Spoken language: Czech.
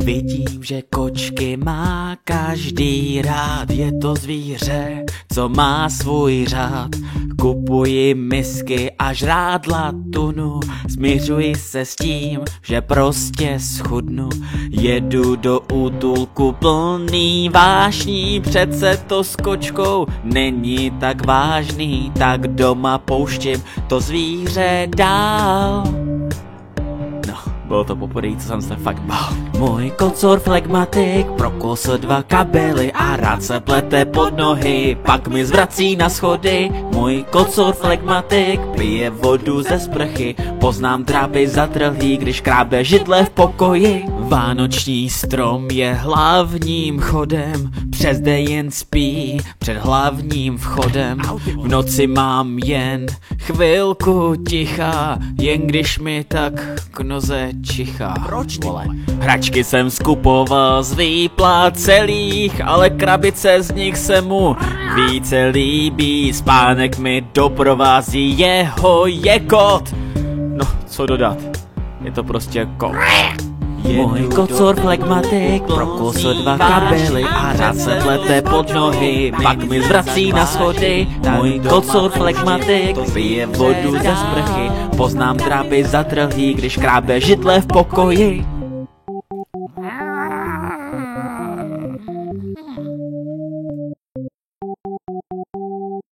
Vidím, že kočky má každý rád, je to zvíře, co má svůj řád. Kupuji misky a žrádla tunu, smiřuji se s tím, že prostě schudnu. Jedu do útulku plný vášní, přece to s kočkou není tak vážný, tak doma pouštím to zvíře dál. Bylo to poprvé, co jsem se fakt bál. Můj kocor flegmatik prokousl 2 kabely a rád se plete pod nohy, pak mi zvrací na schody. Můj kocor flegmatik pije vodu ze sprchy, poznám trápy zatrhlý, když krábe židle v pokoji. Vánoční strom je hlavním chodem, přes den jen spí před hlavním vchodem. V noci mám jen chvilku ticha, jen když mi tak k noze čichá. Proč, vole? Hračky jsem skupoval z výplat celých, ale krabice z nich se mu více líbí. Spánek mi doprovází jeho jekot. No, co dodat? Je to jako kot. Můj kocor flegmatik prokousl 2 kabely a rád se plete pod nohy, pak mi zvrací na schody. Můj kocor flegmatik pije vodu ze sprchy, poznám trápy zatrhlý, když krábe židle v pokoji.